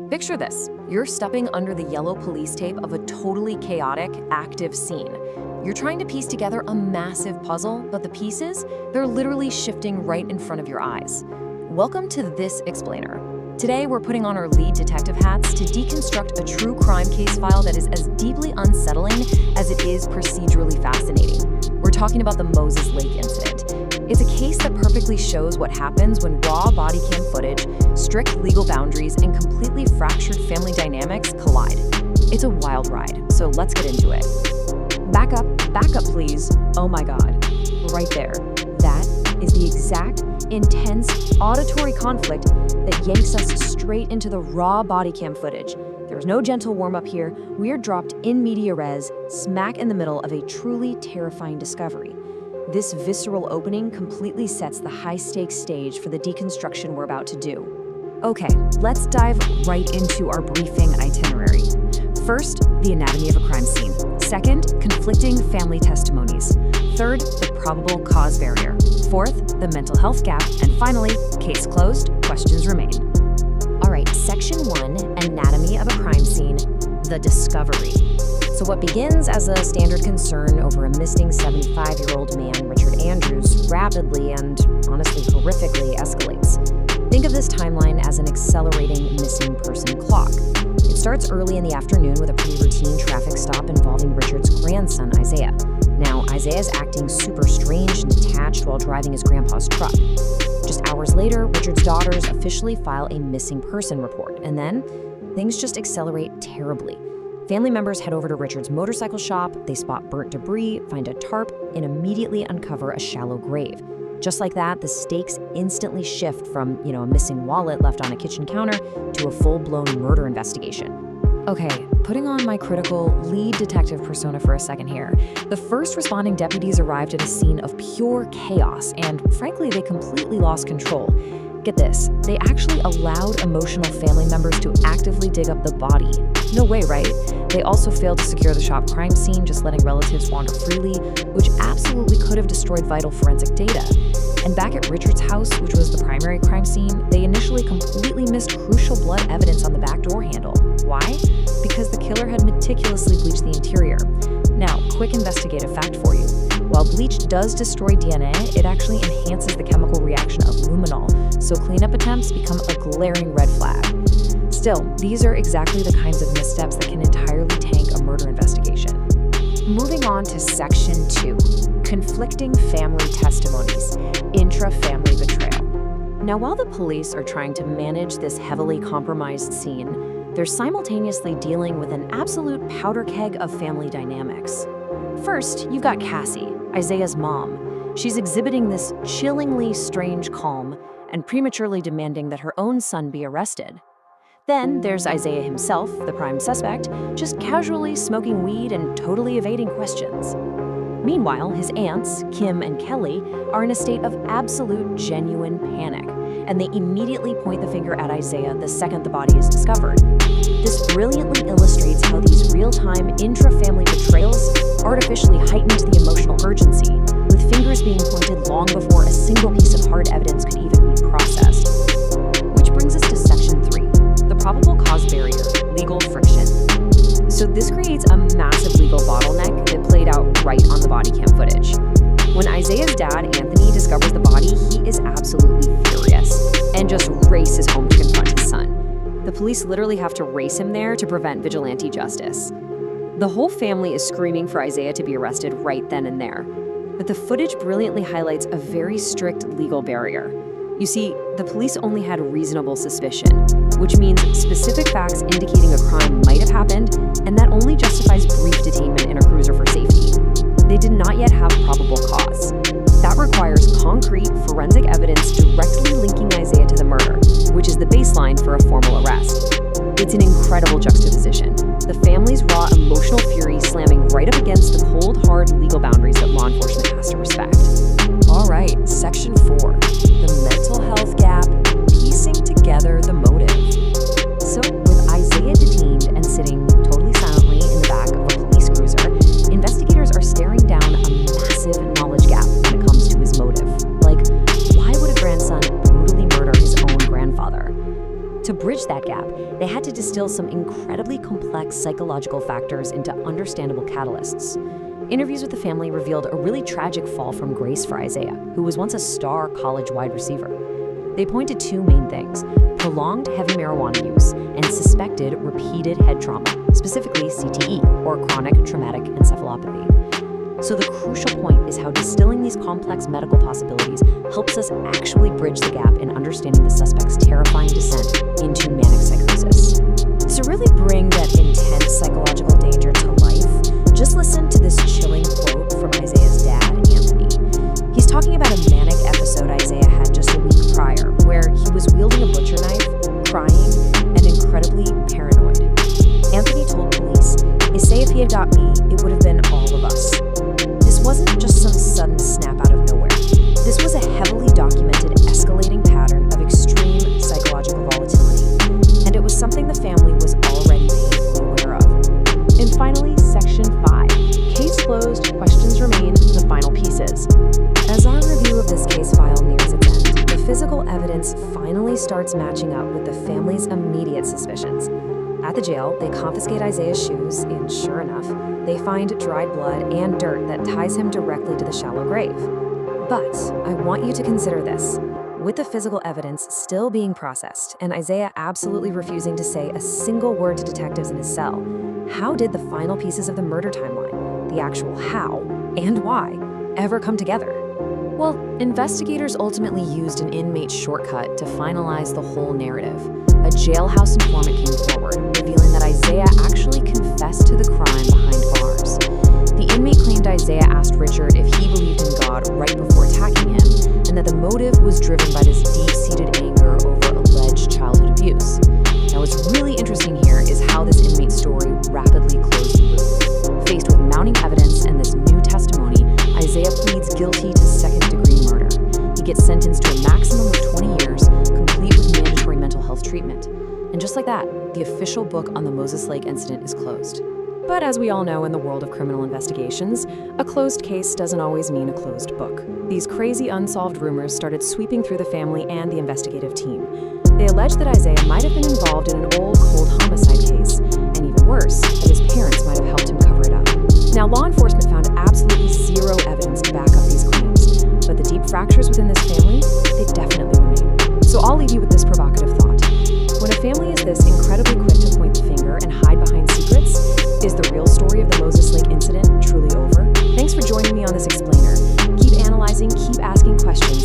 Picture this. You're stepping under the yellow police tape of a totally chaotic, active scene. You're trying to piece together a massive puzzle, but the pieces, they're literally shifting right in front of your eyes. Welcome to This Explainer. Today, we're putting on our lead detective hats to deconstruct a true crime case file that is as deeply unsettling as it is procedurally fascinating. We're talking about the Moses Lake incident. It's a case that perfectly shows what happens when raw body cam footage, strict legal boundaries, and completely fractured family dynamics collide. It's a wild ride, so let's get into it. Back up please. Oh my God, right there. That is the exact, intense, auditory conflict that yanks us straight into the raw body cam footage. There's no gentle warm-up here. We're dropped in media res, smack in the middle of a truly terrifying discovery. This visceral opening completely sets the high-stakes stage for the deconstruction we're about to do. Okay, let's dive right into our briefing itinerary. First, the anatomy of a crime scene. Second, conflicting family testimonies. Third, the probable cause barrier. Fourth, the mental health gap. And finally, case closed, questions remain. All right, section 1, anatomy of a crime scene, the discovery. So what begins as a standard concern over a missing 75-year-old man, Richard Andrews, rapidly and honestly horrifically escalates. Think of this timeline as an accelerating missing person clock. It starts early in the afternoon with a pretty routine traffic stop involving Richard's grandson, Isaiah. Now, Isaiah's acting super strange and detached while driving his grandpa's truck. Just hours later, Richard's daughters officially file a missing person report, and then things just accelerate terribly. Family members head over to Richard's motorcycle shop, they spot burnt debris, find a tarp, and immediately uncover a shallow grave. Just like that, the stakes instantly shift from, a missing wallet left on a kitchen counter to a full-blown murder investigation. Okay, putting on my critical lead detective persona for a second here. The first responding deputies arrived at a scene of pure chaos, and frankly, they completely lost control. Get this, they actually allowed emotional family members to actively dig up the body. No way, right? They also failed to secure the shop crime scene, just letting relatives wander freely, which absolutely could have destroyed vital forensic data. And back at Richard's house, which was the primary crime scene, they initially completely missed crucial blood evidence on the back door handle. Why? Because the killer had meticulously bleached the interior. Now, quick investigative fact for you. While bleach does destroy DNA, it actually enhances the chemical reaction of luminol, so cleanup attempts become a glaring red flag. Still, these are exactly the kinds of missteps that can entirely tank a murder investigation. Moving on to section 2, conflicting family testimonies, intra-family betrayal. Now, while the police are trying to manage this heavily compromised scene, they're simultaneously dealing with an absolute powder keg of family dynamics. First, you've got Cassie, Isaiah's mom. She's exhibiting this chillingly strange calm and prematurely demanding that her own son be arrested. Then there's Isaiah himself, the prime suspect, just casually smoking weed and totally evading questions. Meanwhile, his aunts, Kim and Kelly, are in a state of absolute genuine panic, and they immediately point the finger at Isaiah the second the body is discovered. This brilliantly illustrates how these real-time intra-family betrayals artificially heightened the emotional urgency, with fingers being pointed long before a single piece of hard evidence could even be processed. Which brings us to section 3, the probable cause barrier, legal friction. So this creates a massive legal bottleneck that played out right on the body cam footage. When Isaiah's dad, Anthony, discovers the body, he is absolutely furious and just races home to confront his son. The police literally have to race him there to prevent vigilante justice. The whole family is screaming for Isaiah to be arrested right then and there. But the footage brilliantly highlights a very strict legal barrier. You see, the police only had reasonable suspicion, which means specific facts indicating a crime might have happened, and that only justifies brief detainment in a cruiser for safety. They did not yet have probable cause. That requires concrete forensic evidence directly linking Isaiah to the murder, which is the baseline for a formal arrest. It's an incredible juxtaposition. The family's raw emotional fury slamming right up against the cold, hard legal boundaries that law enforcement has to respect. All right, section 4, the mental health gap, piecing together the motive. So with Isaiah detained and sitting totally silently in the back of a police cruiser, investigators are staring down a massive knowledge gap when it comes to his motive. Like, why would a grandson brutally murder his own grandfather? To bridge that gap, they had to distill some incredibly complex psychological factors into understandable catalysts. Interviews with the family revealed a really tragic fall from grace for Isaiah, who was once a star college wide receiver. They pointed to two main things: prolonged heavy marijuana use and suspected repeated head trauma, specifically CTE, or chronic traumatic encephalopathy. So the crucial point is how distilling these complex medical possibilities helps us actually bridge the gap in understanding the suspect's terrifying descent into manic psychosis. To really bring that intense psychological danger to life, just listen to this chilling quote from Isaiah's dad, Anthony. He's talking about a manic episode Isaiah had just a week prior, where he was wielding a butcher knife, crying, and incredibly paranoid. Anthony told police, "They say if he had got me, it would have been all of us." This wasn't just some sudden snap out of nowhere. This was a heavily documented escalating pattern of extreme psychological volatility, and it was something the family was already painfully aware of. And finally, Section 5. Case closed, questions remain, the final pieces. As our review of this case file nears its end, the physical evidence finally starts matching up with the family's immediate suspicions. At the jail, they confiscate Isaiah's shoes, and sure enough, they find dried blood and dirt that ties him directly to the shallow grave. But I want you to consider this. With the physical evidence still being processed, and Isaiah absolutely refusing to say a single word to detectives in his cell, how did the final pieces of the murder timeline, the actual how and why, ever come together? Well, investigators ultimately used an inmate shortcut to finalize the whole narrative. A jailhouse informant came forward, revealing that Isaiah actually confessed to the crime behind bars. The inmate claimed Isaiah asked Richard if he believed in God right before attacking him, and that the motive was driven by this deep-seated anger over alleged childhood abuse. Now, what's really interesting here is how this inmate's story rapidly closed the loop. Faced with mounting evidence and this new testimony, Isaiah pleads guilty to second-degree murder. He gets sentenced to a maximum of 20 years, complete with mandatory mental health treatment. And just like that, the official book on the Moses Lake incident is closed. But as we all know in the world of criminal investigations, a closed case doesn't always mean a closed book. These crazy unsolved rumors started sweeping through the family and the investigative team. They alleged that Isaiah might have been involved in an old cold homicide case, and even worse, that his parents might have helped him cover it up. Now, law enforcement found absolutely zero evidence to back up these claims, but the deep fractures within this family, they definitely remain. So I'll leave you with this provocative thought. When a family is this incredibly quick to point the finger and hide behind secrets, is the real story of the Moses Lake incident truly over? Thanks for joining me on this explainer. Keep analyzing, keep asking questions,